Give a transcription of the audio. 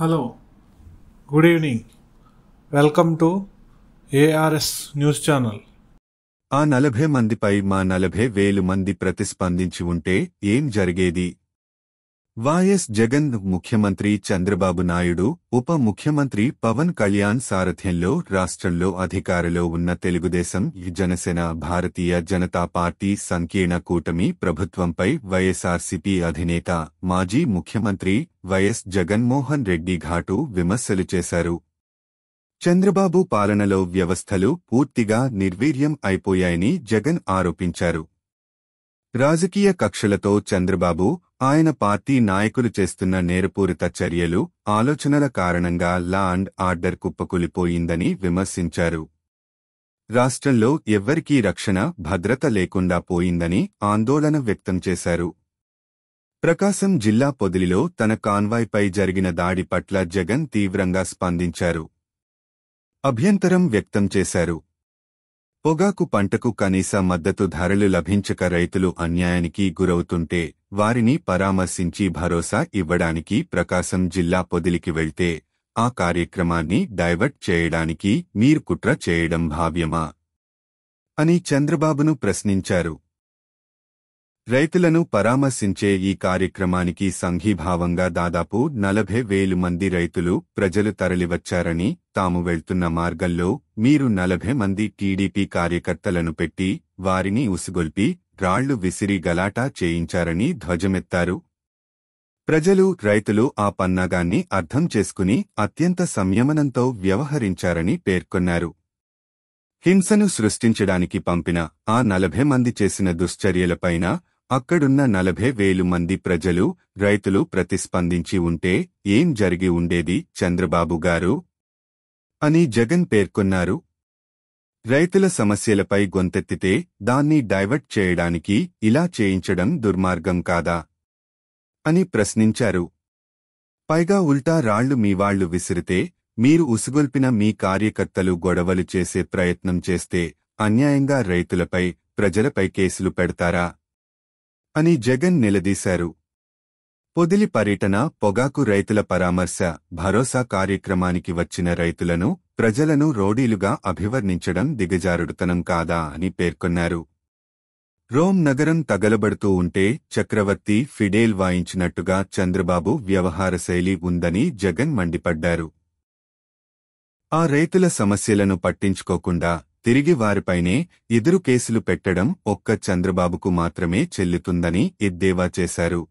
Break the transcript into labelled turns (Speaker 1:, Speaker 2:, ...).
Speaker 1: Hello, good evening. Welcome to ARS News Channel.
Speaker 2: ఆ 40 మందిపై మా 40,000 మంది ప్రతిస్పందించి ఉంటే ఏం జరిగేది? వైఎస్ జగన్ ముఖ్యమంత్రి చంద్రబాబు నాయుడు, ఉప ముఖ్యమంత్రి పవన్ కళ్యాణ్ సారథ్యంలో రాష్ట్రంలో అధికారంలో ఉన్న తెలుగుదేశం, జనసేన, భారతీయ జనతా పార్టీ సంకీర్ణ కూటమి ప్రభుత్వంపై వైఎస్ఆర్సీపీ అధినేత, మాజీ ముఖ్యమంత్రి వైఎస్ జగన్మోహన్ రెడ్డి ఘాటు విమర్శలు చేశారు. చంద్రబాబు పాలనలో వ్యవస్థలు పూర్తిగా నిర్వీర్యం అయిపోయాయని జగన్ ఆరోపించారు. రాజకీయ కక్షలతో చంద్రబాబు, ఆయన పార్టీ నాయకులు చేస్తున్న నేరపూరిత చర్యలు, ఆలోచనల కారణంగా లా అండ్ ఆర్డర్ కుప్పకూలిపోయిందని విమర్శించారు. రాష్ట్రంలో ఎవ్వరికీ రక్షణ, భద్రత లేకుండా పోయిందని ఆందోళన వ్యక్తం చేశారు. ప్రకాశం జిల్లా పొదిలిలో తన కాన్వాయ్పై జరిగిన దాడి పట్ల జగన్ తీవ్రంగా స్పందించారు. అభ్యంతరం వ్యక్తం చేశారు. పొగాకు పంటకు కనీస మద్దతు ధరలు లభించక రైతులు అన్యాయానికి గురవుతుంటే వారిని పరామర్శించి భరోసా ఇవ్వడానికి ప్రకాశం జిల్లా పొదిలికి వెళ్తే ఆ కార్యక్రమాన్ని డైవర్ట్ చేయడానికి మీరు కుట్ర చేయడం భావ్యమా అని చంద్రబాబును ప్రశ్నించారు. రైతులను పరామర్శించే ఈ కార్యక్రమానికి సంఘీభావంగా దాదాపు 40,000 మంది రైతులు, ప్రజలు తరలివచ్చారని, తాము వెళ్తున్న మార్గంలో మీరు 40 మంది టీడీపీ కార్యకర్తలను పెట్టి వారిని ఉసిగొల్పి రాళ్లు విసిరి గలాటా చేయించారని ధ్వజమెత్తారు. ప్రజలు, రైతులు ఆ పన్నాగాన్ని అర్థం చేసుకుని అత్యంత సంయమనంతో వ్యవహరించారని పేర్కొన్నారు. హింసను సృష్టించడానికి పంపిన ఆ 40 మంది చేసిన దుశ్చర్యలపైన అక్కడున్న 40,000 మంది ప్రజలు, రైతులు ప్రతిస్పందించి ఉంటే ఏం జరిగి ఉండేది చంద్రబాబు గారు అని జగన్ పేర్కొన్నారు. రైతుల సమస్యలపై గొంతెత్తితే దాన్ని డైవర్ట్ చేయడానికి ఇలా చేయించడం దుర్మార్గం కాదా అని ప్రశ్నించారు. పైగా ఉల్టా రాళ్లు మీవాళ్లు విసిరితే, మీరు ఉసుగొల్పిన మీ కార్యకర్తలు గొడవలు చేసే ప్రయత్నం చేస్తే అన్యాయంగా రైతులపై, ప్రజలపై కేసులు పెడతారా అని జగన్ నిలదీశారు. పొదిలి పర్యటన, పొగాకు రైతుల పరామర్శ, భరోసా కార్యక్రమానికి వచ్చిన రైతులను, ప్రజలను రౌడీలుగా అభివర్ణించడం దిగజారుడుతనం కాదా అని పేర్కొన్నారు. రోమ్ నగరం తగలబడుతూ ఉంటే చక్రవర్తి ఫిడేల్ వాయించినట్టుగా చంద్రబాబు వ్యవహారశైలి ఉందని జగన్ మండిపడ్డారు. ఆ రైతుల సమస్యలను పట్టించుకోకుండా తిరిగి వారిపైనే ఎదురు కేసులు పెట్టడం ఒక్క చంద్రబాబుకు మాత్రమే చెల్లుతుందని ఎద్దేవా చేశారు.